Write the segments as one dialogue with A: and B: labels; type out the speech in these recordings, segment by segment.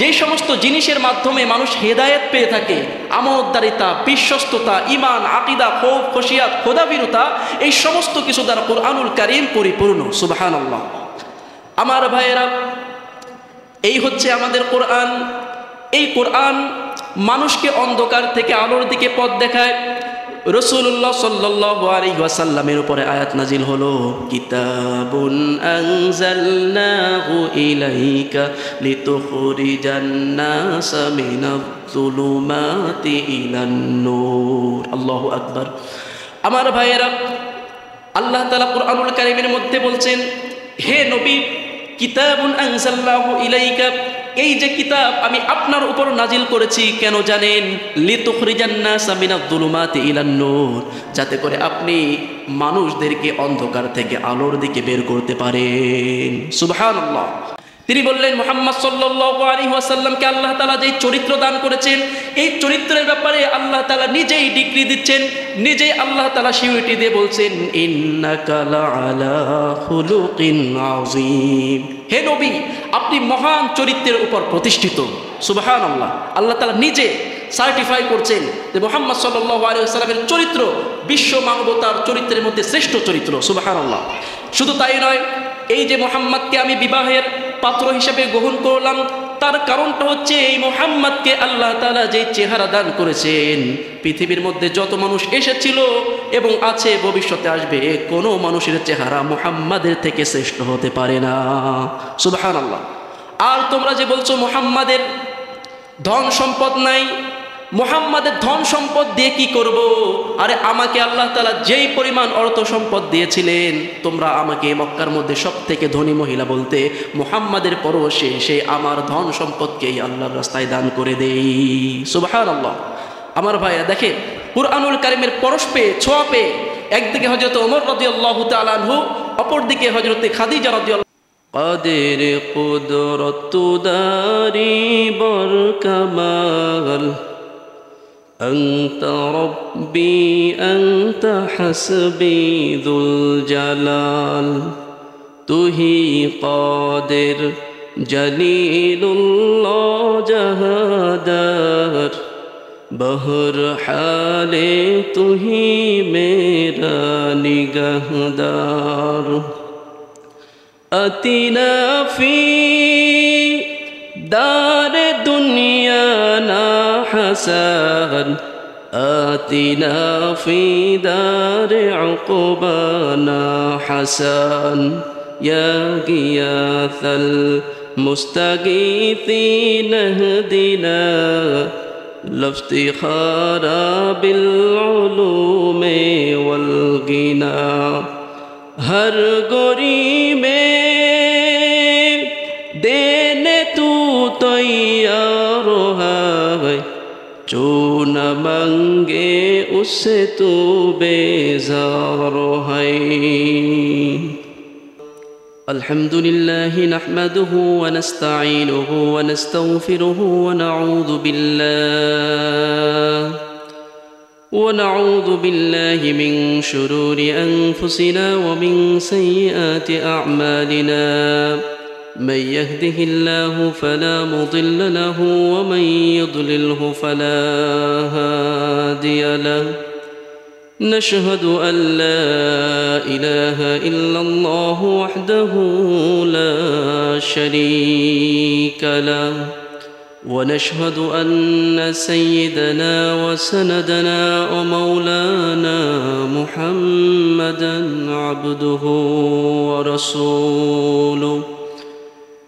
A: যেই সমস্ত জিনিসের মাধ্যমে মানুষ হেদায়েত পেয়ে থাকে, আমানতদারিতা, বিশ্বস্ততা, ঈমান, আকীদা, খৌফ, খশিয়াত, খোদাভীরুতা, এই সমস্ত কিছু দ্বারা কুরআনুল কারীম পরিপূর্ণ। সুবহানাল্লাহ। আমার ভাইয়েরা, এই হচ্ছে আমাদের কোরআন। এই কোরআন মানুষকে অন্ধকার থেকে আলোর দিকে পথ দেখায়। রাসূলুল্লাহ সাল্লাল্লাহু আলাইহি ওয়াসাল্লামের উপরে আয়াত নাজিল হলো, কিতাবুন আনজালনাহু ইলাইকা লিতুখরিজান নাসা মিনাজ-যুলুমাতি ইলান নূর। আল্লাহু আকবার। আমার ভাইয়েরা, আল্লাহ তাআলা কুরআনুল কারীমের মধ্যে বলছেন, হে নবী, কিতাবুন আনজালনাহু ইলাইকা, এই যে কিতাব আমি আপনার উপর নাজিল করেছি, কেন জানেন? লিতুখরিজান নাসা মিনাজ-যুলুমাতি ইলান নূর, যাতে করে আপনি মানুষদেরকে অন্ধকার থেকে আলোর দিকে বের করতে পারেন। সুবহানাল্লাহ। তিনি বললেন, মুহাম্মদ সাল্লাল্লাহু আলাইহি ওয়াসাল্লামকে আল্লাহ তাআলা যেই চরিত্র দান করেছেন, এই চরিত্রের ব্যাপারে আল্লাহ তাআলা নিজেই ডিগ্রি দিচ্ছেন, নিজেই আল্লাহ তাআলা সিউরিটি দিয়ে বলছেন, ইন্নাকা লাআলা খুলুকিন আযীম। হে নবী, আপনি মহান চরিত্রের উপর প্রতিষ্ঠিত। সুবহানাল্লাহ। আল্লাহ তাআলা নিজে সার্টিফাই করছেন যে মুহাম্মদ সাল্লাল্লাহু আলাইহি ওয়াসাল্লামের চরিত্র বিশ্ব মানবতার চরিত্রের মধ্যে শ্রেষ্ঠ চরিত্র। সুবহানাল্লাহ। শুধু তাই নয়, এই যে মুহাম্মদকে আমি বিবাহের পাত্র হিসেবে গ্রহণ করলাম, তার কারণটা হচ্ছে এই মুহাম্মদকে আল্লাহ তাআলা যে চেহারা দান করেছেন, পৃথিবীর মধ্যে যত মানুষ এসেছিল এবং আছে, ভবিষ্যতে আসবে, কোনো মানুষের চেহারা মুহাম্মাদের থেকে শ্রেষ্ঠ হতে পারে না। সুবহানাল্লাহ। আর তোমরা যে বলছো মুহাম্মাদের ধন সম্পদ নাই, মুহাম্মাদের ধন সম্পদ দিয়ে কি করব? আরে আমাকে আল্লাহ তাআলা যেই পরিমাণ অর্থ সম্পদ দিয়েছিলেন, তোমরা আমাকে মক্কার মধ্যে সবথেকে ধনী মহিলা বলতে, মুহাম্মাদের পরশে সে আমার ধন সম্পদকেই আল্লাহর রাস্তায় দান করে দেই। সুবহানাল্লাহ। আমার ভাইয়া দেখেন, কুরআনুল কারীমের পরশ পেয়ে, ছোঁয়া পেয়ে, একদিকে হযরত ওমর রাদিয়াল্লাহু তাআলা আনহু, অপরদিকে হযরত খাদিজা রাদিয়াল্লাহু কাদের কুদরত দারি বরকামাল أنت ربي أنت حسبي ذو الجلال تو ही قادر جلیل اللہ جہادار بہر حال تو ही میرا نگہدار اتنا فی دار دنیا نا حسن آتنا في دار عقبانا حسن يا غياث المستغيثين اهدنا لافتخار بالعلوم والغنى ہر گوری میں دینے تو تیار ہے جو نہ مانگے اس سے تو بیزار ہے الحمد لله نحمده ونستعينه ونستغفره ونعوذ بالله من شرور أنفسنا ومن سيئات أعمالنا من يهده الله فلا مضل له ومن يضلله فلا هادي له نشهد أن لا إله إلا الله وحده لا شريك له ونشهد أن سيدنا وسندنا ومولانا محمدا عبده ورسوله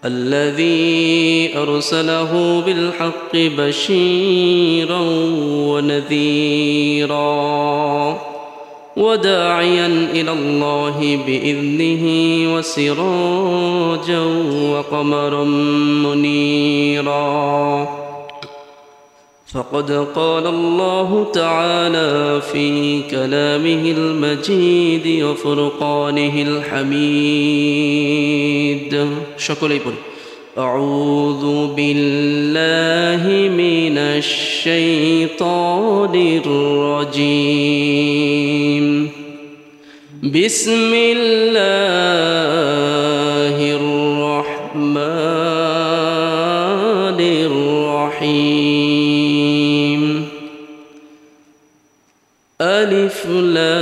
A: الذي أرسله بالحق بشيرا ونذيرا وداعيا إلى الله بإذنه وسراجا وقمرا منيرا فقد قال الله تعالى في كلامه المجيد وفرقانه الحميد شكرا لكم أعوذ بالله من الشيطان الرجيم بسم الله الرحمن الرحيم ألف لام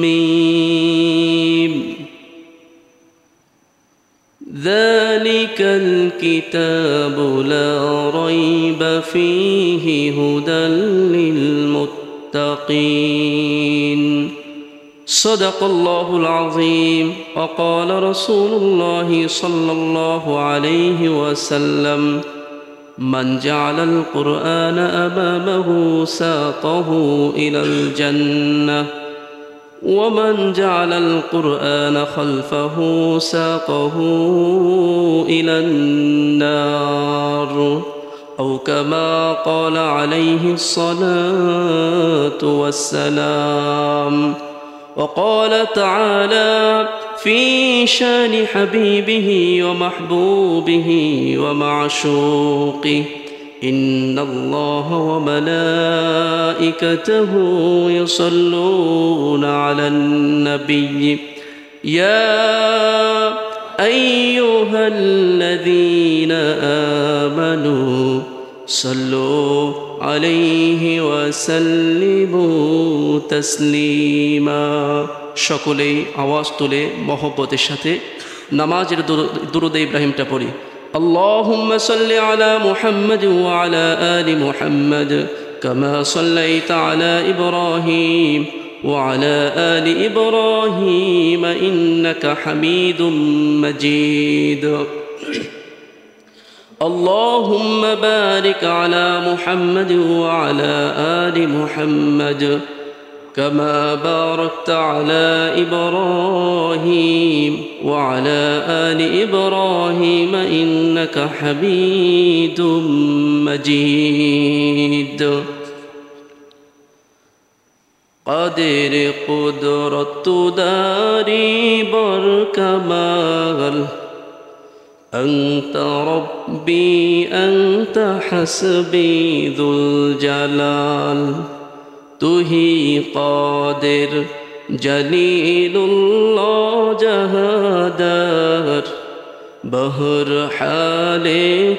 A: ميم ذلك الكتاب لا ريب فيه هدى للمتقين صدق الله العظيم وقال رسول الله صلى الله عليه وسلم من جعل القرآن أمامه ساقه إلى الجنة ومن جعل القرآن خلفه ساقه إلى النار أو كما قال عليه الصلاة والسلام وقال تعالى في شان حبيبه ومحبوبه ومعشوقه إن الله وملائكته يصلون على النبي يا أيها الذين آمنوا صلوا عليه وسلموا تسليما সকলেই আওয়াজ তুলে মহব্বতের সাথে নামাজের দুরূদ ইব্রাহিমটা পড়ি اللهم صل على محمد وعلى آل محمد كما صليت على إبراهيم وعلى آل إبراهيم إنك حميد مجيد اللهم بارك على محمد وعلى آل محمد كما باركت على إبراهيم وعلى آل إبراهيم إنك حميد مجيد قدر قدرت داري بركمال أنت ربي أنت حسبي ذو الجلال তুহি قادر جلیل اللہ جہادر بہر حال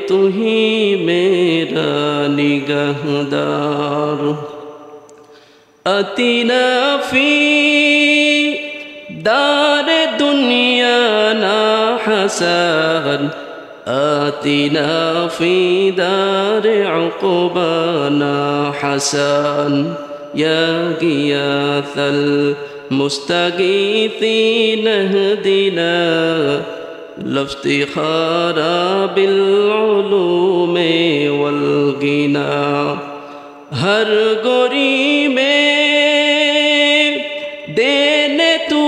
A: তুহি میرا نگہدار اتنا فی دار دنیا نا حسن آتنا في دار عقبانا حسن يا غياث المستغيثين اهدنا لافتخار بالعلوم والغنى ہر گوری میں دینے تو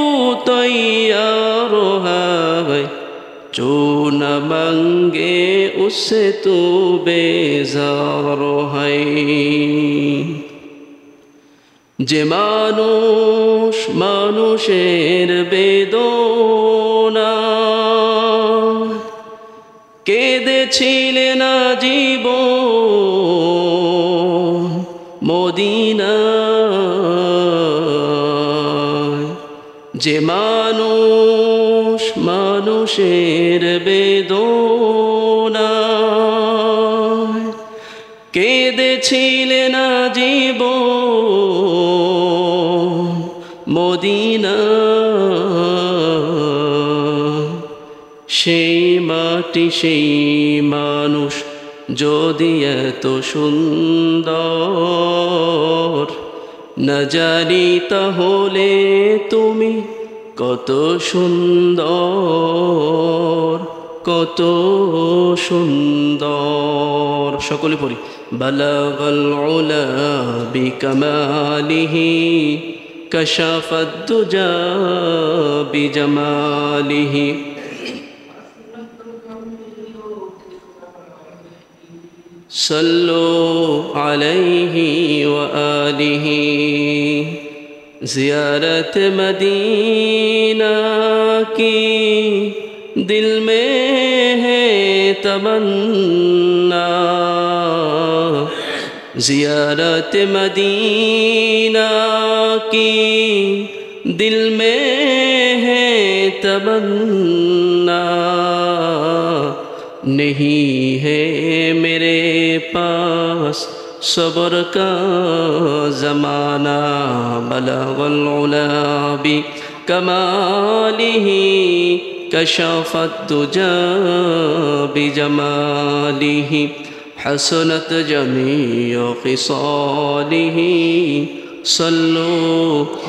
A: تیار ہے جو نہ مانگے اس سے تو بیزار ہے যে মানুষ মানুষের বেদনা কেঁদেছিলেন জীবন মদিনায় যে মানুষ মানুষের বেদনা কেঁদেছিলেন জীবন মদিনা সেই মাটি সেই মানুষ যদি এত সুন্দর না জানি তাহলে তুমি কত সুন্দর কত সুন্দর সকলে পড়ি বালাগাল উলা বিকামালিহি কাশাফাদ দুজা বিজামালিহি صلوا عليه وآله زیارت مدینہ کی دل میں ہے تمنا زیارت مدینہ کی دل میں ہے تمنا नहीं है मेरे पास सब्र का ज़माना बलगल उला बि कमालिही कशफत दुजा बिजमालिही हसनत जमीअ ख़िसालिही सल्लु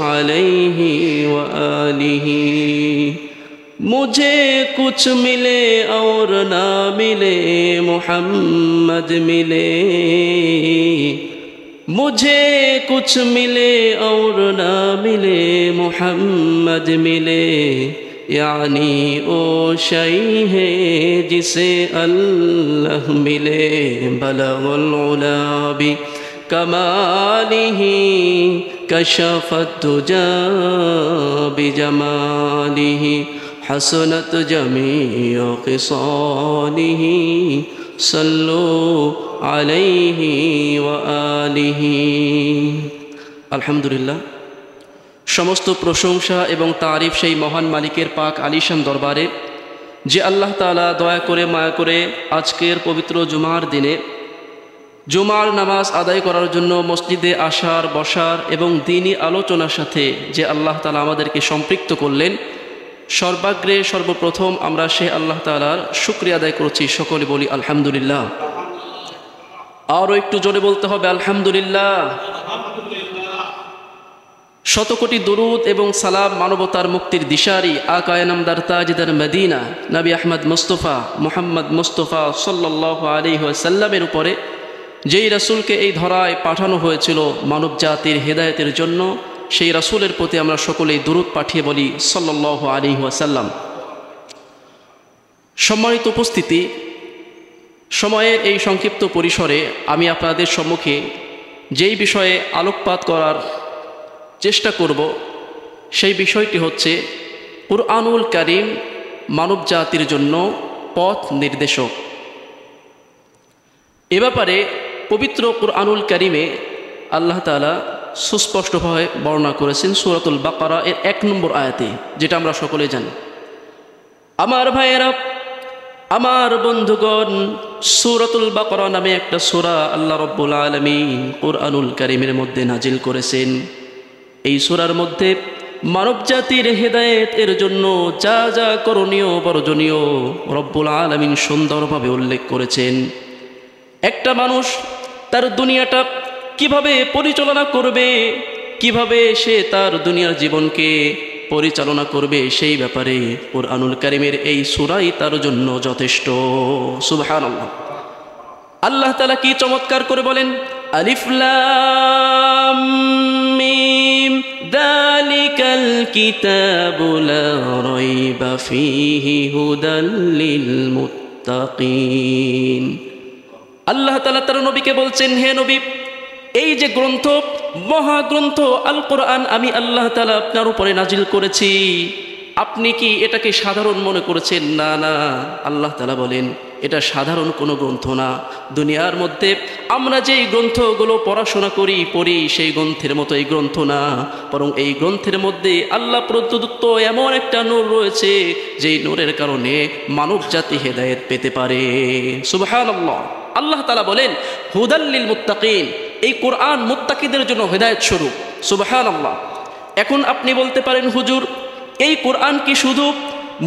A: अलैहि व आलिही। मुझे कुछ मिले और ना मिले मोहम्मद मिले, मुझे कुछ मिले और ना मिले मोहम्मद मिले, यानी ओ शई है जिसे अल्लाह मिले बलगल उला बि कमालिही कशफत दुजा बिजमालिही हसनत जमीअ ख़िसालिही सल्लु अलैहि व आलिही। আলহামদুলিল্লাহ, সমস্ত প্রশংসা এবং তারিফ সেই মহান মালিকের পাক আলিশান দরবারে, যে আল্লাহ তাআলা দয়া করে মায়া করে আজকের পবিত্র জুমার দিনে জুমার নামাজ আদায় করার জন্য মসজিদে আসার বসার এবং দ্বীনি আলোচনার সাথে যে আল্লাহ তাআলা আমাদেরকে সম্পৃক্ত করলেন, সর্বাগ্রে সর্বপ্রথম আমরা সে আল্লাহ তাআলার শুকরিয়া আদায় করছি। সকলে বলি আলহামদুলিল্লাহ। আরও একটু জোরে বলতে হবে আলহামদুলিল্লাহ। শতকোটি দরুদ এবং সালাম মানবতার মুক্তির দিশারি আকা নামদার তাজদার মদিনা নবী আহমদ মুস্তফা মুহাম্মদ মুস্তফা সাল্লাল্লাহু আলাইহি ওয়াসাল্লামের উপরে, যেই রাসূলকে এই ধরায় পাঠানো হয়েছিল মানব জাতির হেদায়েতের জন্য, সেই রাসূলের প্রতি আমরা সকলেই দরুদ পাঠিয়ে বলি সাল্লাল্লাহু আলাইহি ওয়াসাল্লাম। সম্মানিত উপস্থিতি, সময়ের এই সংক্ষিপ্ত পরিসরে আমি আপনাদের সম্মুখে যেই বিষয়ে আলোকপাত করার চেষ্টা করব, সেই বিষয়টি হচ্ছে কুরআনুল কারীম মানব জাতির জন্য পথ নির্দেশক। এ ব্যাপারে পবিত্র কুরআনুল কারীমে আল্লাহ তাআলা সুস্পষ্টভাবে বর্ণনা করেছেন সূরাতুল বাকারা এর 1 নম্বর আয়াতে, যেটা আমরা সকলে জানি। আমার ভাইয়েরা, আমার বন্ধুগণ, সূরাতুল বাকারা নামে একটা সূরা আল্লাহ রাব্বুল আলামিন কুরআনুল কারীমের মধ্যে নাজিল করেছেন। এই সূরার মধ্যে মানব জাতির হেদায়েতের জন্য যা যা করণীয় বর্জনীয় রব্বুল আলামিন সুন্দরভাবে উল্লেখ করেছেন। একটা মানুষ তার দুনিয়াটা কিভাবে পরিচালনা করবে, কিভাবে সে তার দুনিয়ার জীবনকে পরিচালনা করবে, সেই ব্যাপারে কুরআনুল কারীমের এই সূরাই তার জন্য যথেষ্ট। সুবহানাল্লাহ। আল্লাহ তাআলা কি চমৎকার করে বলেন, আলিফ লাম মিম যালিকাল কিতাবু লা রাইবা ফীহি হুদাল লিল মুত্তাকিন। আল্লাহ তাআলা তার নবীকে বলছেন, হে নবী, এই যে গ্রন্থ, মহাগ্রন্থ আল কোরআন আমি আল্লাহ তাআলা আপনার উপরে নাজিল করেছি, আপনি কি এটাকে সাধারণ মনে করেছেন? না না, আল্লাহ তাআলা বলেন এটা সাধারণ কোনো গ্রন্থ না। দুনিয়ার মধ্যে আমরা যেই গ্রন্থগুলো পড়াশোনা করি পড়ি, সেই গ্রন্থের মতো এই গ্রন্থ না, বরং এই গ্রন্থের মধ্যে আল্লাহ প্রদত্ত এমন একটা নূর রয়েছে, যেই নূরের কারণে মানব জাতি হেদায়েত পেতে পারে। সুবহানাল্লাহ। আল্লাহ তাআলা বলেন হুদাল লিল মুত্তাকিন, এই কোরআন মুত্তাকিদের জন্য হেদায়েত স্বরূপ। সুবহানাল্লাহ। এখন আপনি বলতে পারেন, হুজুর, এই কোরআন কি শুধু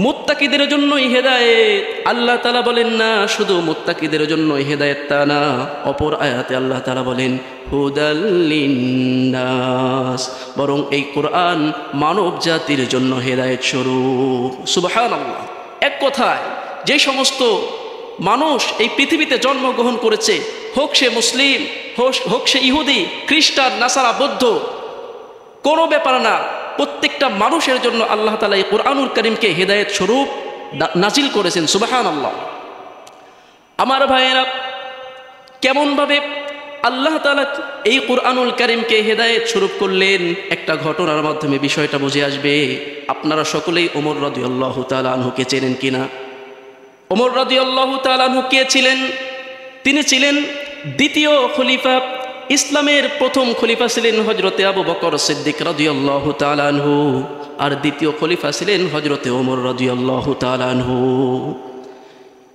A: মুত্তাকিদের জন্যই হেদায়েত? আল্লাহ তাআলা বলেন না, শুধু মুত্তাকিদের জন্যই হেদায়েত তা না। অপর আয়াতে আল্লাহ তাআলা বলেন হুদাল লিন্নাস, বরং এই কোরআন মানব জাতির জন্য হেদায়েত স্বরূপ। সুবহানাল্লাহ। এক কথায় যে সমস্ত মানুষ এই পৃথিবীতে জন্মগ্রহণ করেছে, হোক সে মুসলিম, হোক সে ইহুদি, খ্রিস্টান, নাসারা, বৌদ্ধ, কোনো ব্যাপার না, প্রত্যেকটা মানুষের জন্য আল্লাহ তাআলা এই কুরআনুল কারীমকে হেদায়েত স্বরূপ নাজিল করেছেন। সুবহানাল্লাহ। আমার ভাইয়েরা, কেমনভাবে আল্লাহ তাআলা এই কুরআনুল কারীমকে হেদায়েত স্বরূপ করলেন, একটা ঘটনার মাধ্যমে বিষয়টা বুঝে আসবে। আপনারা সকলেই ওমর রাদিয়াল্লাহু তাআলা আনহুকে চেনেন কিনা? ওমর রাদিয়াল্লাহু তাআলা আনহু কে ছিলেন? তিনি ছিলেন দ্বিতীয় খলিফা। ইসলামের প্রথম খলিফা ছিলেন হযরতে আবু বকর সিদ্দিক রাদিয়াল্লাহু তাআলা আনহু, আর দ্বিতীয় খলিফা ছিলেন হযরতে ওমর রাদিয়াল্লাহু তাআলা আনহু।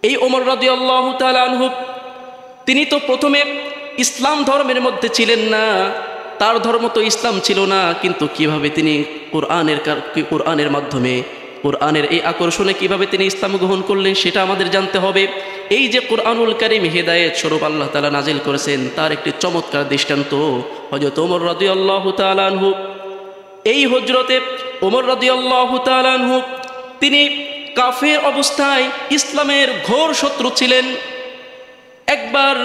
A: এই ওমর রাদিয়াল্লাহু তাআলা আনহু তিনি তো প্রথমে ইসলাম ধর্মের মধ্যে ছিলেন না, তার ধর্ম তো ইসলাম ছিল না, কিন্তু কিভাবে তিনি কোরআনের মাধ্যমে কোরআনের এই আকর্ষণে কিভাবে তিনি ইসলাম গ্রহণ করলেন সেটা আমাদের জানতে হবে। এই যে কোরআনুল কারীম হেদায়েত স্বরূপ আল্লাহ তাআলা নাজিল করেছেন, তার একটি চমৎকার দৃষ্টান্ত হযরত ওমর রাদিয়াল্লাহু তাআলা আনহু। এই হযরতে ওমর রাদিয়াল্লাহু তাআলা আনহু তিনি কাফের অবস্থায় ইসলামের ঘোর শত্রু ছিলেন। একবার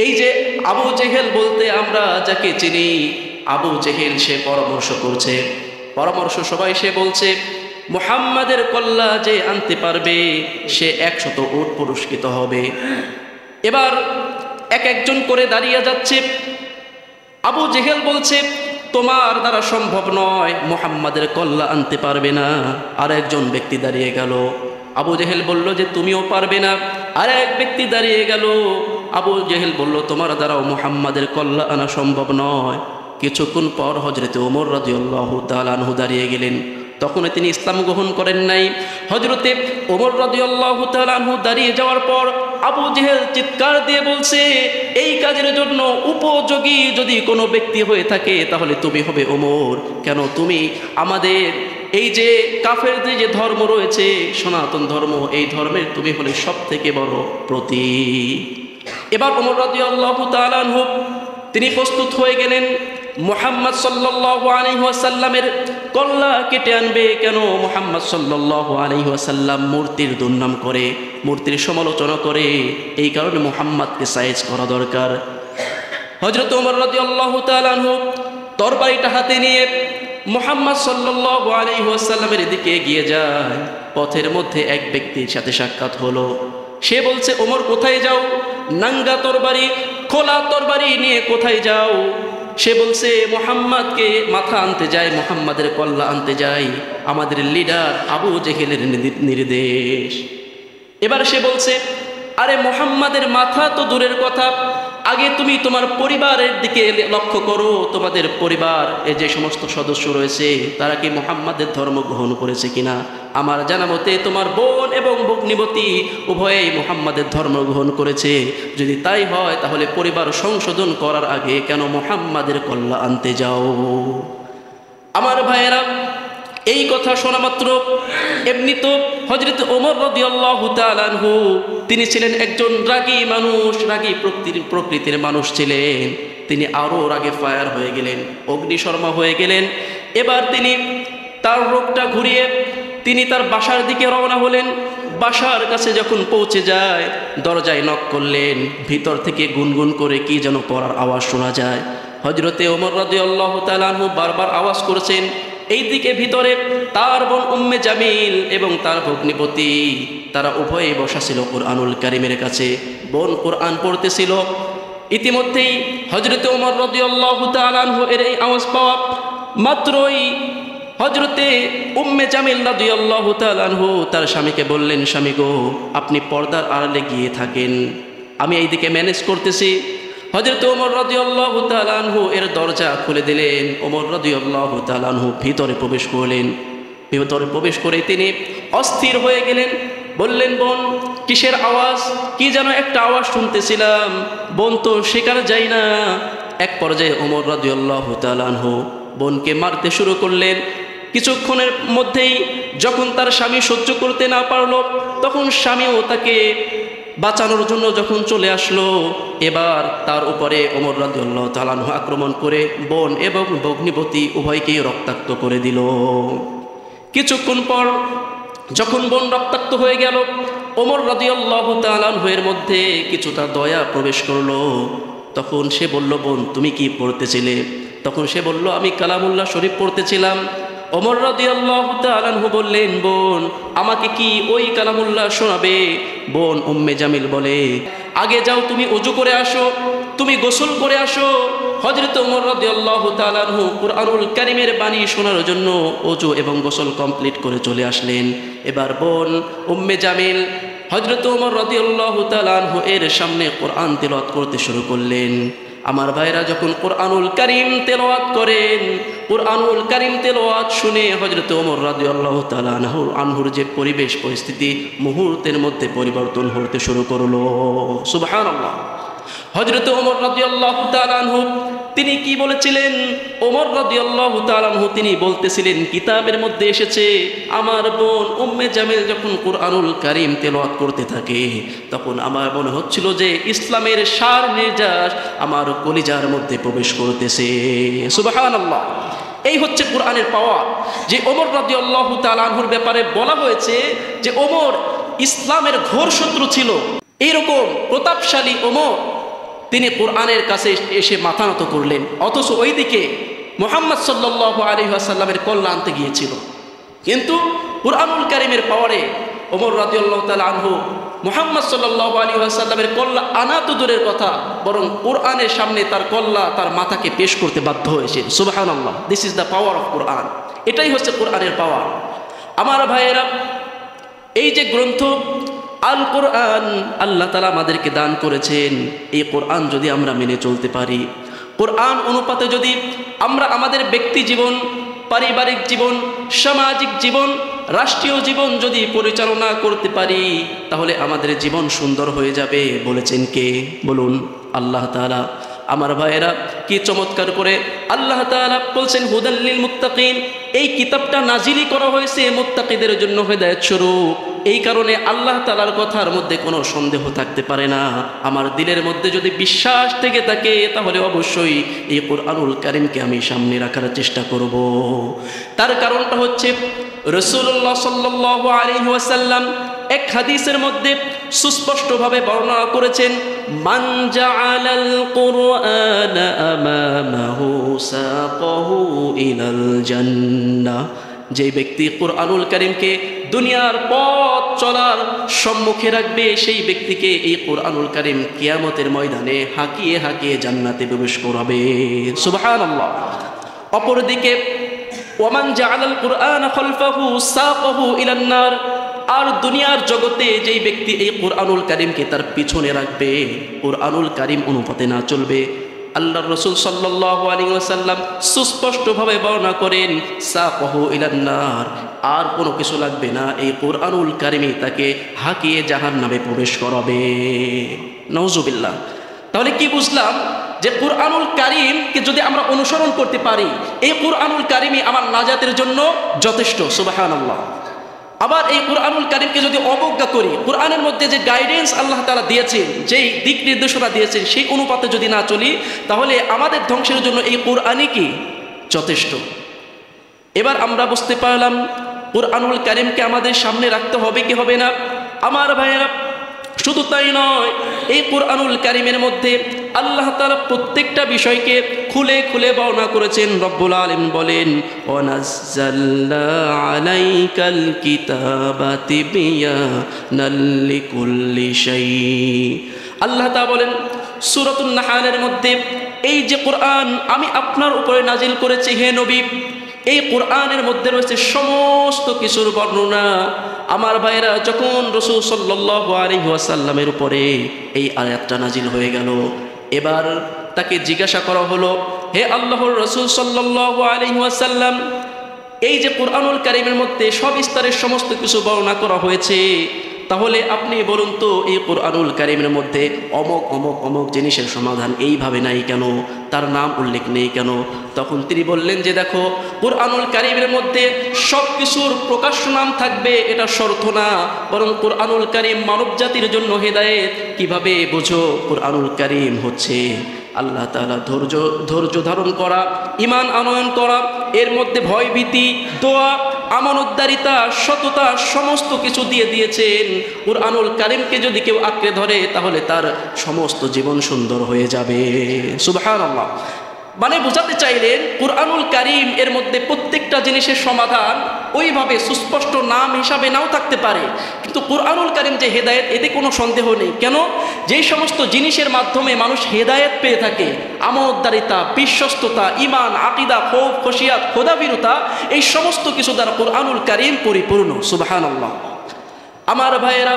A: এই যে আবু জেহেল বলতে আমরা যাকে চিনি, আবু জেহেল সে পরামর্শ সবাই সে বলছে মুহাম্মাদের কল্লা যে আনতে পারবে সে 100 উট পুরস্কৃত হবে। এবার একজন করে দাঁড়িয়ে যাচ্ছে। আবু জেহেল বলছে তোমার দ্বারা সম্ভব নয়, মুহাম্মাদের কল্লা আনতে পারবে না। আর একজন ব্যক্তি দাঁড়িয়ে গেল। আবু জেহেল বলল যে তুমিও পারবে না। আর এক ব্যক্তি দাঁড়িয়ে গেল। আবু জেহেল বলল তোমার দ্বারাও মুহাম্মাদের কল্লা আনা সম্ভব নয়। কিছুক্ষণ পর হযরতে ওমর রাদিয়াল্লাহু তাআলা আনহু দাঁড়িয়ে গেলেন। তখন তিনি ইসলাম গ্রহণ করেন নাই। হযরতে ওমর রাদিয়াল্লাহু তাআলা আনহু দাঁড়িয়ে যাওয়ার পর আবু জেহেল চিৎকার দিয়ে বলছে এই কাজের জন্য উপযোগী যদি কোনো ব্যক্তি হয়ে থাকে তাহলে তুমি হবে ওমর। কেন তুমি আমাদের এই যে কাফেরদের যে ধর্ম রয়েছে সনাতন ধর্ম, এই ধর্মের তুমি হলে সবথেকে বড় প্রতীক। এবার ওমর রাদিয়াল্লাহু তাআলা আনহু তিনি প্রস্তুত হয়ে গেলেন মুহাম্মদ সাল্লাল্লাহু আলাইহি ওয়াসাল্লামের কল্লা কেটে আনবে। কেন মুহাম্মদ সাল্লাল্লাহু আলাইহি ওয়াসাল্লাম মূর্তির দুর্নাম করে, মূর্তির সমালোচনা করে, এই কারণে মুহাম্মদকে সাইজ করা দরকার। হযরত ওমর রাদিয়াল্লাহু তাআলা আনহু তরবারিটা হাতে নিয়ে মুহাম্মদ সাল্লাল্লাহু আলাইহি ওয়াসাল্লামের দিকে এগিয়ে যায়। পথের মধ্যে এক ব্যক্তির সাথে সাক্ষাৎ হলো। সে বলছে ওমর কোথায় যাও? নাঙ্গা তরবারি, খোলা তরবারি নিয়ে কোথায় যাও? সে বলছে মুহাম্মদকে মাথা আনতে যায়, মুহাম্মাদের কল্লা আনতে যাই, আমাদের লিডার আবু জেহেলের নির্দেশ। এবার সে বলছে আরে মুহাম্মাদের মাথা তো দূরের কথা, আগে তুমি তোমার পরিবারের দিকে লক্ষ্য করো। তোমাদের পরিবার এ যে সমস্ত সদস্য রয়েছে তারা কি মুহাম্মাদের ধর্ম গ্রহণ করেছে কিনা? আমার জানা মতে তোমার বোন এবং ভগ্নিপতি উভয়েই মুহাম্মাদের ধর্ম গ্রহণ করেছে। যদি তাই হয় তাহলে পরিবার সংশোধন করার আগে কেন মুহাম্মাদের কল্লা আনতে যাও? আমার ভাইয়েরা, এই কথা শোনা মাত্র এমনি তো হযরত ওমর রাদিয়াল্লাহু তাআলা আনহু তিনি ছিলেন একজন রাগী মানুষ, রাগী প্রকৃতির মানুষ ছিলেন। তিনি আরও রাগে ফায়ার হয়ে গেলেন, অগ্নিশর্মা হয়ে গেলেন। এবার তিনি তার রোগটা ঘুরিয়ে তিনি তার বাসার দিকে রওনা হলেন। বাসার কাছে যখন পৌঁছে যায় দরজায় নক করলেন। ভিতর থেকে গুনগুন করে কি যেন পড়ার আওয়াজ শোনা যায়। হযরতে ওমর রাদিয়াল্লাহু তাআলা আনহু বারবার আওয়াজ করেছেন। এইদিকে ভিতরে তার বোন উম্মে জামিল এবং তার ভগ্নিপতি তারা উভয়ে বসা ছিল কোরআনুল কারীমের কাছে। বোন কোরআন পড়তেছিল। ইতিমধ্যেই হযরতে ওমর রাদিয়াল্লাহু তাআলা আনহু এর এই আওয়াজ পাওয়া মাত্রই হযরতে উম্মে জামিল রাদিয়াল্লাহু তাআলা আনহু তার স্বামীকে বললেন, স্বামী গো, আপনি পর্দার আড়ালে গিয়ে থাকেন, আমি এইদিকে ম্যানেজ করতেছি। হযরত ওমর রাদিয়াল্লাহু তাআলা আনহু এর দরজা খুলে দিলেন। ওমর রাদিয়াল্লাহু তাআলা আনহু ভিতরে প্রবেশ করলেন। ভিতরে প্রবেশ করে তিনি অস্থির হয়ে গেলেন। বললেন, বোন কিসের আওয়াজ? কি যেন একটা আওয়াজ শুনতেছিলাম, বোন তো সেখানে যাই না। এক পর্যায়ে ওমর রাদিয়াল্লাহু তাআলা আনহু বোনকে মারতে শুরু করলেন। কিছুক্ষণের মধ্যেই যখন তার স্বামী সহ্য করতে না পারল তখন স্বামীও তাকে বাঁচানোর জন্য যখন চলে আসলো, এবার তার উপরে ওমর রাদিয়াল্লাহু তাআলা আনহু আক্রমণ করে বোন এবং ভগ্নিপতি উভয়কেই রক্তাক্ত করে দিল। কিছুক্ষণ পর যখন বোন রক্তাক্ত হয়ে গেল ওমর রাদিয়াল্লাহু তাআলা আনহু এর মধ্যে কিছুটা দয়া প্রবেশ করলো। তখন সে বলল, বোন তুমি কি পড়তেছিলে? তখন সে বলল, আমি কালামুল্লাহ শরীফ পড়তেছিলাম। ওমর রাদিয়াল্লাহু তাআলা আনহু বললেন, বোন আমাকে কি ওই কালামুল্লাহ শোনাবে? বোন উম্মে জামিল বলে, আগে যাও তুমি ওযু করে আসো, তুমি গোসল করে আসো। হযরত ওমর রাদিয়াল্লাহু তাআলা আনহু কুরআনুল কারীমের বাণী শোনার জন্য ওযু এবং গোসল কমপ্লিট করে চলে আসলেন। এবার বোন উম্মে জামিল হযরত ওমর রাদিয়াল্লাহু তাআলা আনহু এর সামনে কোরআন তিলাওয়াত করতে শুরু করলেন। আমার ভাইরা যখন কোরআনুল কারীম তেলাওয়াত করেন, কোরআনুল কারীম তেলাওয়াত শুনে হযরত ওমর রাদিয়াল্লাহু তাআলা আনহুর যে পরিবেশ পরিস্থিতি মুহূর্তের মধ্যে পরিবর্তন হতে শুরু করলো। সুবহানাল্লাহ। হযরত ওমর রাদিয়াল্লাহু তাআলা আনহু তিনি কি বলেছিলেন? ওমর রাদিয়াল্লাহু তাআলা আনহু তিনি বলতেছিলেন, কিতাবের মধ্যে এসেছে আমার বোন উম্মে জামিল যখন কোরআনুল কারীম তেলাওয়াত করতে থাকে তখন আমার মনে হচ্ছিল যে ইসলামের সার নির্যাস আমার কলিজার মধ্যে প্রবেশ করতেছে। সুবহানাল্লাহ। এই হচ্ছে কোরআনের পাওয়ার। যে ওমর রাদিয়াল্লাহু তাআলা আনহুর ব্যাপারে বলা হয়েছে যে ওমর ইসলামের ঘোর শত্রু ছিল, এইরকম প্রতাপশালী ওমর তিনি কোরআনের কাছে এসে মাথা নত করলেন, অথচ ওইদিকে মুহাম্মদ সাল্লাল্লাহু আলাইহি ওয়াসাল্লামের কল্যাণ আনতে গিয়েছিল। কিন্তু কোরআনুল কারীমের পাওয়ারে ওমর রাদিয়াল্লাহু তাআলা আনহু মুহাম্মদ সাল্লাল্লাহু আলাইহি ওয়াসাল্লামের কল্যাণ আনা তো দূরের কথা, বরং কোরআনের সামনে তার কল্যাণ তার মাথাকে পেশ করতে বাধ্য হয়েছে। সুবহানাল্লাহ। This is the power of Quran. এটাই হচ্ছে কোরআনের পাওয়ার। আমার ভাইয়েরা, এই যে গ্রন্থ আল কোরআন আল্লাহ তাআলা আমাদেরকে দান করেছেন, এই কোরআন যদি আমরা মেনে চলতে পারি, কোরআন অনুপাতে যদি আমরা আমাদের ব্যক্তি জীবন, পারিবারিক জীবন, সামাজিক জীবন, রাষ্ট্রীয় জীবন যদি পরিচালনা করতে পারি তাহলে আমাদের জীবন সুন্দর হয়ে যাবে। বলেছেন কে? বলুন, আল্লাহ তাআলা। আমার ভাইয়েরা, কি চমৎকার করে আল্লাহ তাআলা বলছেন হুদাল লিল মুত্তাকিন। এই কিতাবটা নাজিলি করা হয়েছে মুত্তাকিদের জন্য হেদায়েত স্বরূপ। এই কারণে আল্লাহ তাআলার কথার মধ্যে কোনো সন্দেহ থাকতে পারে না। আমার দিলের মধ্যে যদি বিশ্বাস থেকে থাকে তাহলে অবশ্যই এই কোরআনুল কারীমকে আমি সামনে রাখার চেষ্টা করব। তার কারণটা হচ্ছে রাসূলুল্লাহ সাল্লাল্লাহু আলাইহি ওয়াসাল্লাম এক হাদিসের মধ্যে সুস্পষ্টভাবে বর্ণনা করেছেন, মান জাআলাল কুরআনা আমামাহু সাকাহু ইলাল জান্নাহ। যে ব্যক্তি কোরআনুল কারীমকে দুনিয়ার পথ চলার সম্মুখে রাখবে সেই ব্যক্তিকে এই কোরআনুল কারীম কিয়ামতের ময়দানে হাঁকিয়ে হাঁকিয়ে জান্নাতে প্রবেশ করাবে। সুবহানাল্লাহ। অপরদিকে ওয়ামান জাআলাল কুরআনা খালফাহু সাকাহু ইলান নার। আর দুনিয়ার জগতে যেই ব্যক্তি এই কোরআনুল কারীমকে তার পিছনে রাখবে, কোরআনুল কারীম অনুপাতে না চলবে, আল্লাহর রাসূল সাল্লাল্লাহু আলাইহি ওয়াসাল্লাম সুস্পষ্টভাবে বর্ণনা করেন সাকাহু ইলান নার। আর কোনো কিছু লাগবে না, এই কোরআনুল কারীমই তাকে হাঁকিয়ে জাহান্নামে প্রবেশ করাবে। নাউজুবিল্লাহ। তাহলে কি বুঝলাম? যে কোরআনুল কারীমকে যদি আমরা অনুসরণ করতে পারি, এই কোরআনুল কারীমই আমার নাজাতের জন্য যথেষ্ট। সুবহানাল্লাহ। আবার এই কোরআনুল কারীমকে যদি অবজ্ঞা করি, কোরআনের মধ্যে যে গাইডেন্স আল্লাহ তাআলা দিয়েছেন, যেই দিক নির্দেশনা দিয়েছেন সেই অনুপাতে যদি না চলি তাহলে আমাদের ধ্বংসের জন্য এই কোরআনই কি যথেষ্ট। এবার আমরা বুঝতে পারলাম কোরআনুল কারীমকে আমাদের সামনে রাখতে হবে কি হবে না। আমার ভাইয়েরা, শুধু তাই নয়, এই কোরআনুল কারীমের মধ্যে আল্লাহ তাআলা প্রত্যেকটা বিষয়কে খুলে খুলে বর্ণনা করেছেন। রব্বুল আলামিন বলেন, ওয়ানাজ্জালনা আলাইকাল কিতাবা তিবয়ানাল লিকুল্লি শাই। আল্লাহ তাআলা বলেন সূরাতুন নাহলের মধ্যে, এই যে কোরআন আমি আপনার উপরে নাজিল করেছি হে নবী, এই কোরআনের মধ্যে রয়েছে সমস্ত কিছুর বর্ণনা। আমার ভাইরা, যখন রাসূল সাল্লাল্লাহু আলাইহি ওয়াসাল্লামের উপরে এই আয়াতটা নাজিল হয়ে গেল, এবার তাকে জিজ্ঞাসা করা হলো, হে আল্লাহর রাসূল সাল্লাল্লাহু আলাইহি ওয়াসাল্লাম, এই যে কোরআনুল কারীমের মধ্যে সবিস্তারে সমস্ত কিছু বর্ণনা করা হয়েছে, তাহলে আপনি বলুন তো এই কোরআনুল কারীমের মধ্যে অমুক অমুক অমুক জিনিসের সমাধান এইভাবে নাই কেন, তার নাম উল্লেখ নেই কেন? তখন তিনি বললেন যে দেখো, কোরআনুল কারীমের মধ্যে সব কিছুর প্রকাশ্য নাম থাকবে এটা শর্ত না, বরং কোরআনুল কারীম মানব জাতির জন্য হেদায়েত। কিভাবে বোঝো? কোরআনুল কারীম হচ্ছে আল্লাহ তাআলা ধৈর্য ধারণ করা, ঈমান আনয়ন করা, এর মধ্যে ভয় ভীতি, দোয়া, আমানতদারিতা, সততা সমস্ত কিছু দিয়ে দিয়েছেন। কোরআনুল কারীমকে যদি কেউ আঁকড়ে ধরে তাহলে তার সমস্ত জীবন সুন্দর হয়ে যাবে। সুবহানাল্লাহ। মানে বোঝাতে চাইলেন কোরআনুল কারীম এর মধ্যে প্রত্যেকটা জিনিসের সমাধান ওইভাবে সুস্পষ্ট নাম হিসাবে নাও থাকতে পারে, কিন্তু কোরআনুল কারীম যে হেদায়েত, এতে কোনো সন্দেহ নেই। কেন? যেই সমস্ত জিনিসের মাধ্যমে মানুষ হেদায়েত পেয়ে থাকে, আমানতদারিতা, বিশ্বস্ততা, ঈমান, আকীদা, খৌফ, খশিয়াত, খোদাভীরুতা, এই সমস্ত কিছু দ্বারা কোরআনুল কারীম পরিপূর্ণ। সুবহানাল্লাহ। আমার ভাইয়েরা,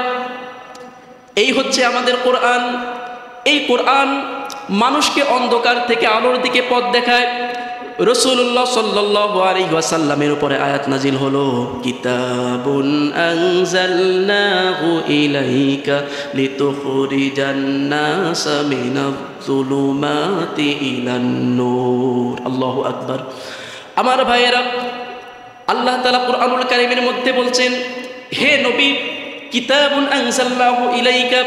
A: এই হচ্ছে আমাদের কোরআন। এই কোরআন মানুষকে অন্ধকার থেকে আলোর দিকে পথ দেখায়। রাসূলুল্লাহ সাল্লাল্লাহু আলাইহি ওয়াসাল্লামের উপরে আয়াত নাজিল হলো, কিতাবুন আনজালনাহু ইলাইকা লিতুখরিজান নাসা মিনাজ-যুলুমাতি ইলান নূর। আল্লাহু আকবার। আমার ভাইয়েরা, আল্লাহ তাআলা কুরআনুল কারীমের মধ্যে বলছেন, হে নবী, কিতাবুন আনজালনাহু ইলাইকা,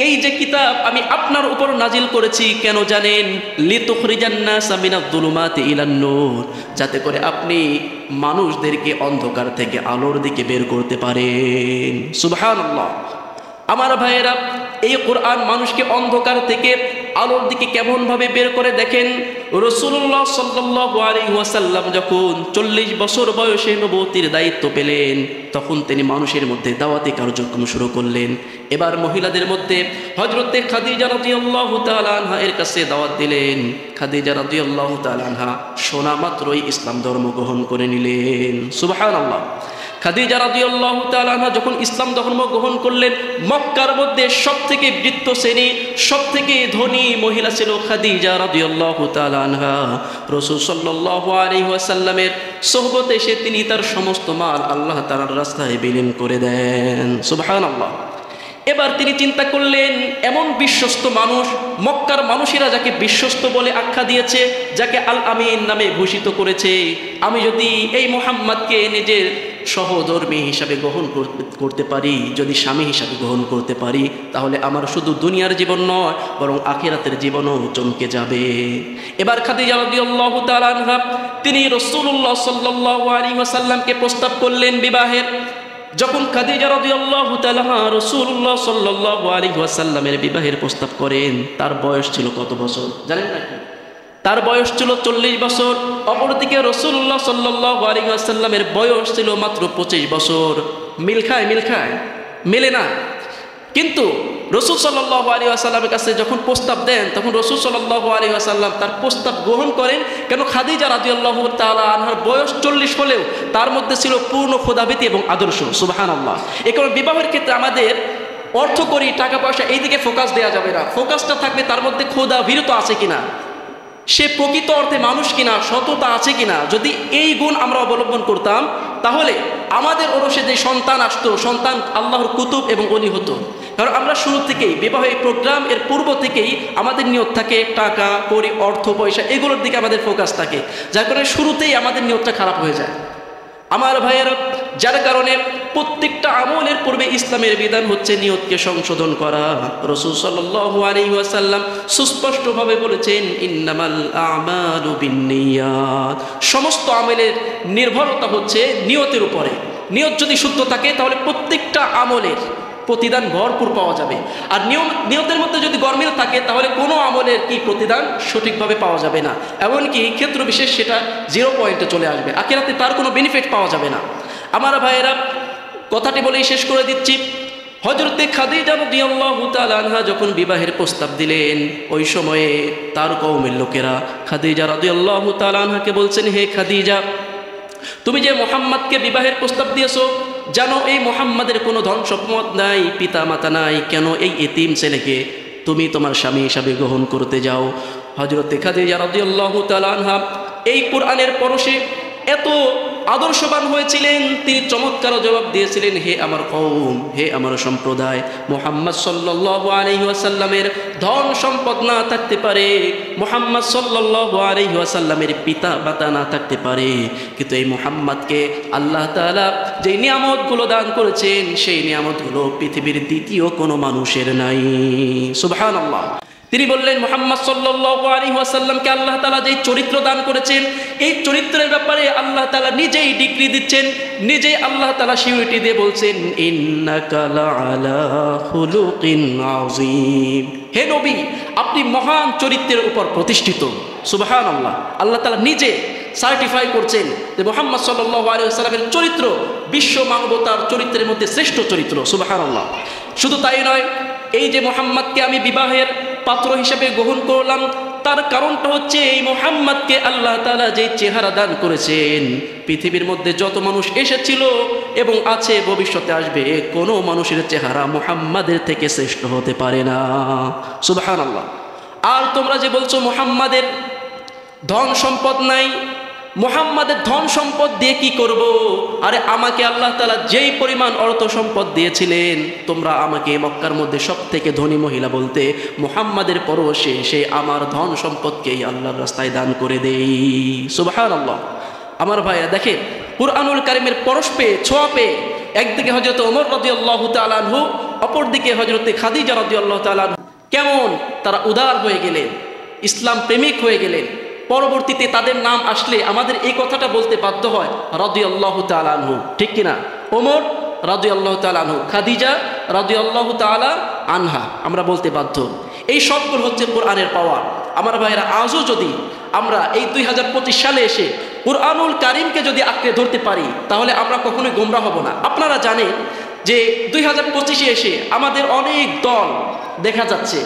A: এই যে কিতাব আমি আপনার উপর নাজিল করেছি কেন জানেন? লিতুখরিজান নাসা মিনাজ-যুলুমাতি ইলান নূর, যাতে করে আপনি মানুষদেরকে অন্ধকার থেকে আলোর দিকে বের করতে পারেন। সুবহানাল্লাহ। আমার ভাইয়েরা, এই কোরআন মানুষকে অন্ধকার থেকে আলোর দিকে কেমনভাবে বের করে দেখেন। রাসূলুল্লাহ সাল্লাল্লাহু আলাইহি ওয়াসাল্লাম যখন 40 বছর বয়সে নবুয়তির দায়িত্ব পেলেন, তখন তিনি মানুষের মধ্যে দাওয়াতি কার্যক্রম শুরু করলেন। এবার মহিলাদের মধ্যে হযরতে খাদিজা রাদিয়াল্লাহু তাআলা আনহা এর কাছে দাওয়াত দিলেন। খাদিজা রাদিয়াল্লাহু তাআলা আনহা শোনা মাত্রই ইসলাম ধর্ম গ্রহণ করে নিলেন। সুবহানাল্লাহ। খাদিজা রাদিয়াল্লাহু তাআলা আনহা যখন ইসলাম ধর্ম গ্রহণ করলেন, মক্কার মধ্যে সবথেকে বৃত্ত শ্রেণী, সবথেকে ধনী মহিলা ছিল খাদিজা রাদিয়াল্লাহু তাআলা আনহা। রাসূল সাল্লাল্লাহু আলাইহি ওয়াসাল্লামের সোহবতে এসে তিনি তার সমস্ত মাল আল্লাহ তাআলার রাস্তায় বিলীন করে দেন। সুবহানাল্লাহ। এবার তিনি চিন্তা করলেন, এমন বিশ্বস্ত মানুষ, মক্কার মানুষেরা যাকে বিশ্বস্ত বলে আখ্যা দিয়েছে, যাকে আল আমিন নামে ভূষিত করেছে, আমি যদি এই মুহাম্মদকে নিজের সহধর্মী হিসাবে গ্রহণ করতে পারি, যদি স্বামী হিসাবে গ্রহণ করতে পারি, তাহলে আমার শুধু দুনিয়ার জীবন নয়, বরং আখিরাতের জীবনও চমকে যাবে। এবার খাদিজা রাদিয়াল্লাহু তাআলা আনহা তিনি রাসূলুল্লাহ সাল্লাল্লাহু আলাইহি ওয়াসাল্লামকে প্রস্তাব করলেন বিবাহের। যখন খাদিজা রাদিয়াল্লাহু তাআলা রাসূলুল্লাহ সাল্লাল্লাহু আলাইহি ওয়াসাল্লামের বিবাহের প্রস্তাব করেন, তার বয়স ছিল কত বছর জানেন নাকি? তার বয়স ছিল 40 বছর। অপরদিকে রাসূলুল্লাহ সাল্লাল্লাহু আলাইহি ওয়াসাল্লামের বয়স ছিল মাত্র 25 বছর। মিল খায়? মেলে না। কিন্তু রাসূল সাল্লাল্লাহু আলাইহি ওয়াসাল্লামের কাছে যখন প্রস্তাব দেন, তখন রাসূল সাল্লাল্লাহু আলাইহি ওয়াসাল্লাম তার প্রস্তাব গ্রহণ করেন। কেন? খাদিজা রাদিয়াল্লাহু তাআলা আনহার বয়স 40 হলেও তার মধ্যে ছিল পূর্ণ খোদাভীতি এবং আদর্শ। সুবহানাল্লাহ। এই কারণে বিবাহের ক্ষেত্রে আমাদের অর্থ করি, টাকা পয়সা এই দিকে ফোকাস দেওয়া যাবে না। ফোকাসটা থাকবে তার মধ্যে খোদা ভীরতা আছে কিনা, সে প্রকৃত অর্থে মানুষ কিনা, সততা আছে কিনা। যদি এই গুণ আমরা অবলম্বন করতাম, তাহলে আমাদের ওরসে যে সন্তান আসতো, সন্তান আল্লাহর কুতুব এবং ওলি হতো। কারণ আমরা শুরু থেকেই বিবাহের প্রোগ্রাম এর পূর্ব থেকেই আমাদের নিয়ত থাকে টাকা কড়ি, অর্থ পয়সা, এগুলোর দিকে আমাদের ফোকাস থাকে, যার কারণে শুরুতেই আমাদের নিয়তটা খারাপ হয়ে যায়। আমার ভাইয়েরা, যার কারণে প্রত্যেকটা আমলের পূর্বে ইসলামের বিধান হচ্ছে নিয়তকে সংশোধন করা। রাসূল সাল্লাল্লাহু আলাইহি ওয়াসাল্লাম সুস্পষ্টভাবে বলেছেন, ইন্নামাল আমালু বিন্নিয়াত, সমস্ত আমলের নির্ভরতা হচ্ছে নিয়তের উপরে। নিয়ত যদি শুদ্ধ থাকে, তাহলে প্রত্যেকটা আমলের প্রতিদান ভরপুর পাওয়া যাবে। আর নিয়তের মধ্যে যদি গরমিল থাকে, তাহলে কোনো আমলের কি প্রতিদান সঠিকভাবে পাওয়া যাবে না। এমনকি ক্ষেত্র বিশেষ সেটা 0 পয়েন্টে চলে আসবে, আখিরাতে তার কোনো বেনিফিট পাওয়া যাবে না। আমার ভাইয়েরা, কথাটি বলেই শেষ করে দিচ্ছি। হযরতে খাদিজা রাদিয়াল্লাহু তাআলা আনহা যখন বিবাহের প্রস্তাব দিলেন, ওই সময়ে তার কওমের লোকেরা খাদিজা রাদিয়াল্লাহু তাআলা আনহাকে বলছেন, হে খাদিজা, তুমি যে মুহাম্মদকে বিবাহের প্রস্তাব দিয়েছো, জানো এই মুহাম্মাদের কোনো ধন সম্পদ নাই, পিতা মাতা নাই, কেন এই এতিম ছেলেকে তুমি তোমার স্বামী হিসাবে গ্রহণ করতে যাও? হযরতে খাদিজা রাদিয়াল্লাহু তাআলা আনহা এই কোরআনের পরশে এত আদর্শবান হয়েছিলেন, তিনি চমৎকার জবাব দিয়েছিলেন, হে আমার কওম, হে আমার সম্প্রদায়, মুহাম্মদ সাল্লাল্লাহু আলাইহি ওয়াসাল্লামের ধন সম্পদ না থাকতে পারে, মুহাম্মদ সাল্লাল্লাহু আলাইহি ওয়াসাল্লামের পিতা মাতা না থাকতে পারে, কিন্তু এই মুহাম্মদকে আল্লাহ তাআলা যে নিয়ামতগুলো দান করেছেন, সেই নিয়ামতগুলো পৃথিবীর দ্বিতীয় কোনো মানুষের নাই। সুবহানাল্লাহ। তিনি বললেন, মুহাম্মদ সাল্লাল্লাহু আলাইহি ওয়াসাল্লামকে আল্লাহ তাআলা যে চরিত্র দান করেছেন, এই চরিত্রের ব্যাপারে আল্লাহ তাআলা নিজেই ডিগ্রি দিচ্ছেন, নিজেই আল্লাহ তাআলা সিউরিটি দিয়ে বলছেন, ইন্নাকা লাআলা খুলুকিন আযীম, হে নবী, আপনি মহান চরিত্রের উপর প্রতিষ্ঠিত। সুবহানাল্লাহ। আল্লাহ তাআলা নিজে সার্টিফাই করছেন যে মুহাম্মদ সাল্লাল্লাহু আলাইহি ওয়াসাল্লামের চরিত্র বিশ্ব মানবতার চরিত্রের মধ্যে শ্রেষ্ঠ চরিত্র। সুবহানাল্লাহ। শুধু তাই নয়, এই যে মুহাম্মদকে আমি বিবাহের পাত্র হিসেবে গ্রহণ করলাম, তার কারণটা হচ্ছে এই মুহাম্মদকে আল্লাহ তাআলা যে চেহারা দান করেছেন, পৃথিবীর মধ্যে যত মানুষ এসেছিল এবং আছে, ভবিষ্যতে আসবে, কোনো মানুষের চেহারা মুহাম্মাদের থেকে শ্রেষ্ঠ হতে পারে না। সুবহানাল্লাহ। আর তোমরা যে বলছো মুহাম্মাদের ধন সম্পদ নাই, মুহাম্মাদের ধন সম্পদ দিয়ে কি করব? আরে আমাকে আল্লাহ তাআলা যেই পরিমাণ অর্থ সম্পদ দিয়েছিলেন, তোমরা আমাকে মক্কার মধ্যে সবথেকে ধনী মহিলা বলতে, মুহাম্মাদের পরশে সে আমার ধন সম্পদকেই আল্লাহর রাস্তায় দান করে দেই। সুবহানাল্লাহ। আমার ভাইরা দেখেন, কুরআনুল কারীমের পরশ পেয়ে, ছোঁয়া পেয়ে, একদিকে হযরত ওমর রাদিয়াল্লাহু তাআলা আনহু, অপরদিকে হযরত খাদিজা রাদিয়াল্লাহু তাআলা আনহা কেমন তারা উদার হয়ে গেলেন, ইসলাম প্রেমিক হয়ে গেলেন। পরবর্তীতে তাদের নাম আসলে আমাদের এই কথাটা বলতে বাধ্য হয়, রাদিয়াল্লাহু তাআলা আনহু, ঠিক কিনা? ওমর রাদিয়াল্লাহু তাআলা আনহু, খাদিজা রাদিয়াল্লাহু তাআলা আনহা, আমরা বলতে বাধ্য। এই সবগুলো হচ্ছে কোরআনের পাওয়ার। আমার ভাইয়েরা, আজও যদি আমরা এই 2025 সালে এসে কুরআনুল কারীমকে যদি আঁকড়ে ধরতে পারি, তাহলে আমরা কখনোই গোমরা হব না। আপনারা জানেন যে 2025-এ এসে আমাদের অনেক দল দেখা যাচ্ছে,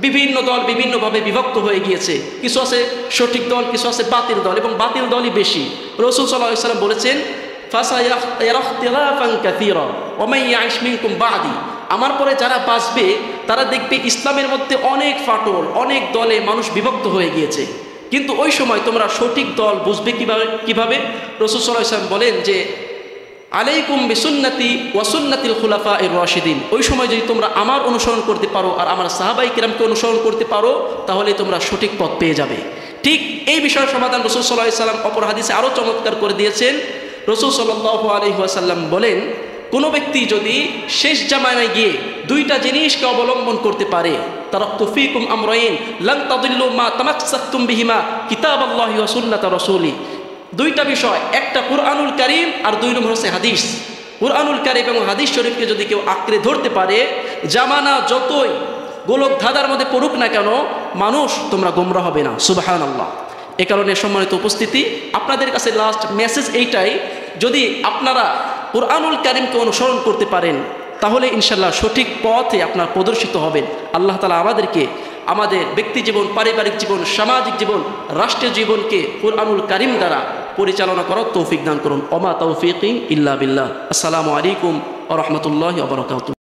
A: বিভিন্ন দল বিভিন্নভাবে বিভক্ত হয়ে গিয়েছে। কিছু আছে সঠিক দল, কিছু আছে বাতিল দল, এবং বাতিল দলই বেশি। রাসূল সাল্লাল্লাহু আলাইহি ওয়াসাল্লাম বলেছেন, ফাসায়াখতিলাফান কাসীরা ওয়া মান ইয়াইশ মিনকুম বা'দি, আমার পরে যারা বাঁচবে তারা দেখবে ইসলামের মধ্যে অনেক ফাটল, অনেক দলে মানুষ বিভক্ত হয়ে গিয়েছে। কিন্তু ওই সময় তোমরা সঠিক দল বুঝবে কিভাবে? রাসূল সাল্লাল্লাহু আলাইহি ওয়াসাল্লাম বলেন যে, আলাইকুম বিসুন্নতি ওয়া সুন্নাতিল খুলাফায়ে রাশিদিন। ওই সময় যদি তোমরা আমার অনুসরণ করতে পারো আর আমার সাহাবায়ে কিরামকে অনুসরণ করতে পারো, তাহলে তোমরা সঠিক পথ পেয়ে যাবে। ঠিক এই বিষয়ের সমাধান রাসূল সাল্লাল্লাহু আলাইহি ওয়াসাল্লাম অপর হাদিসে আরও চমৎকার করে দিয়েছেন। রাসূল সাল্লাল্লাহু আলাইহি ওয়াসাল্লাম বলেন, কোনো ব্যক্তি যদি শেষ জামানায় গিয়ে দুইটা জিনিসকে অবলম্বন করতে পারে, তারাকতু ফীকুম আমরাইন লান তাদিল্লু মা তামাসসাকতুম বিহিমা কিতাবাল্লাহি ওয়া সুন্নাত রাসূলি। দুইটা বিষয়, একটা কুরআনুল কারীম আর দুই নম্বর হচ্ছে হাদিস। কুরআনুল কারীম এবং হাদিস শরীফকে যদি কেউ আঁকড়ে ধরতে পারে, জামানা যতই গোলক ধাঁধার মধ্যে পড়ুক না কেন, মানুষ তোমরা গোমরা হবে না। সুবহানাল্লাহ। এ কারণে সম্মানিত উপস্থিতি, আপনাদের কাছে লাস্ট মেসেজ এইটাই, যদি আপনারা কুরআনুল কারীমকে অনুসরণ করতে পারেন, তাহলে ইনশাল্লাহ সঠিক পথে আপনার প্রদর্শিত হবেন। আল্লাহ তাআলা আমাদেরকে আমাদের ব্যক্তি জীবন, পারিবারিক জীবন, সামাজিক জীবন, রাষ্ট্রীয় জীবনকে কুরআনুল কারীম দ্বারা পরিচালনা করার তৌফিক দান করুন। ওমা তাওফীকি ইল্লা বিল্লাহ। আসসালামু আলাইকুম ওয়া রাহমাতুল্লাহি ওয়া বারাকাতুহু।